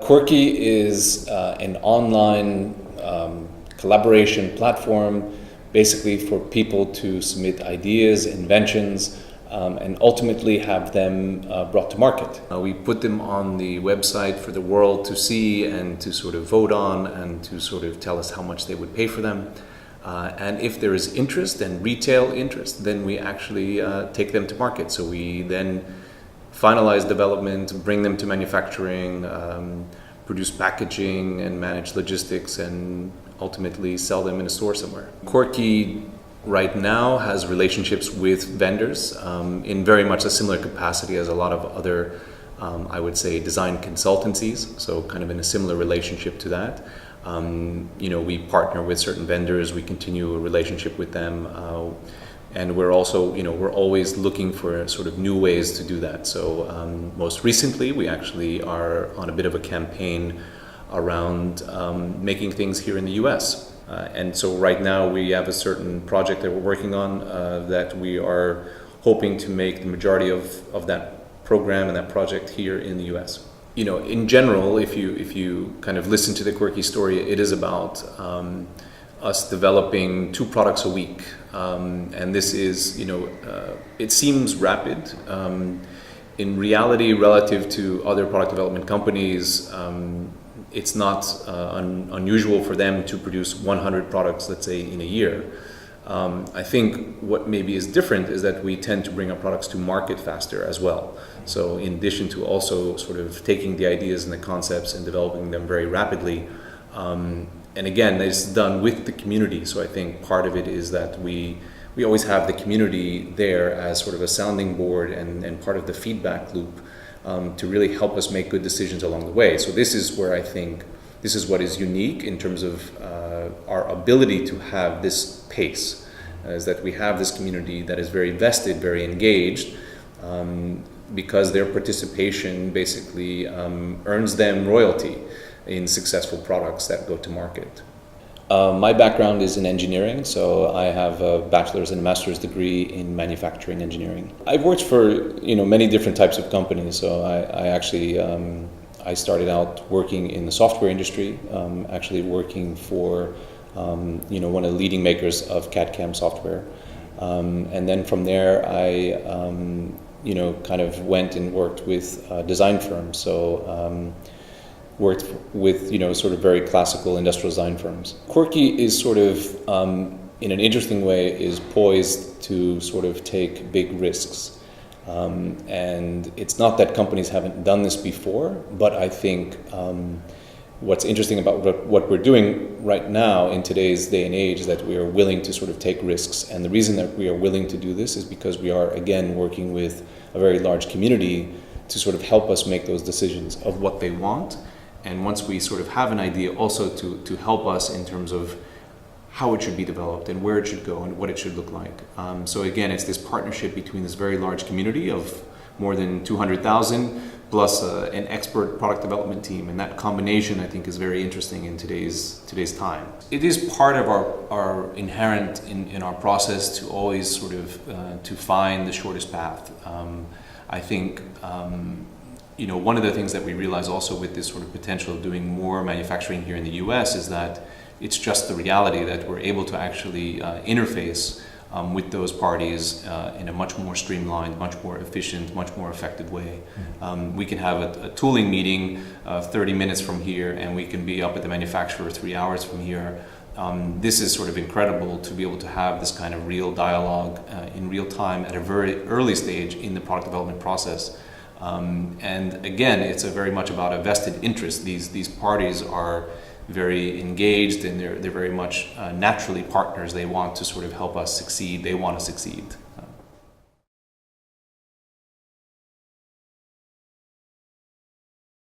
Quirky is an online collaboration platform basically for people to submit ideas, inventions, and ultimately have them brought to market. We put them on the website for the world to see and to sort of vote on and to sort of tell us how much they would pay for them. And if there is interest and retail interest, then we actually take them to market. So we then finalize development, bring them to manufacturing, produce packaging and manage logistics, and ultimately sell them in a store somewhere. Quirky right now has relationships with vendors in very much a similar capacity as a lot of other, I would say, design consultancies. So kind of in a similar relationship to that. We partner with certain vendors, we continue a relationship with them, and we're also, we're always looking for sort of new ways to do that. So most recently, we actually are on a bit of a campaign around making things here in the US. And so right now we have a certain project that we're working on that we are hoping to make the majority of that program and that project here in the US. In general, if you kind of listen to the Quirky story, it is about us developing 2 products a week. And this is, it seems rapid. In reality, relative to other product development companies, it's not unusual for them to produce 100 products, let's say, in a year. I think what maybe is different is that we tend to bring our products to market faster as well. So in addition to also sort of taking the ideas and the concepts and developing them very rapidly, and again, it's done with the community. So I think part of it is that we always have the community there as sort of a sounding board and part of the feedback loop to really help us make good decisions along the way. So this is where I think this is what is unique in terms of our ability to have this pace, is that we have this community that is very vested, very engaged, because their participation basically earns them royalty in successful products that go to market. My background is in engineering, so I have a bachelor's and a master's degree in manufacturing engineering. I've worked for many different types of companies. So I actually I started out working in the software industry, actually working for one of the leading makers of CAD/CAM software, and then from there I kind of went and worked with design firms. So worked with sort of very classical industrial design firms. Quirky is sort of in an interesting way is poised to sort of take big risks, and it's not that companies haven't done this before, but I think what's interesting about what we're doing right now in today's day and age is that we are willing to sort of take risks, and the reason that we are willing to do this is because we are again working with a very large community to sort of help us make those decisions of what they want. And once we sort of have an idea, also to help us in terms of how it should be developed and where it should go and what it should look like. So again, it's this partnership between this very large community of more than 200,000 plus an expert product development team. And that combination, I think, is very interesting in today's time. It is part of our inherent in our process to always sort of to find the shortest path. I think one of the things that we realize also with this sort of potential of doing more manufacturing here in the US is that it's just the reality that we're able to actually interface with those parties in a much more streamlined, much more efficient, much more effective way. We can have a tooling meeting 30 minutes from here, and we can be up at the manufacturer 3 hours from here. This is sort of incredible to be able to have this kind of real dialogue in real time at a very early stage in the product development process. And again, it's very much about a vested interest. These parties are very engaged, and they're very much naturally partners. They want to sort of help us succeed. They want to succeed.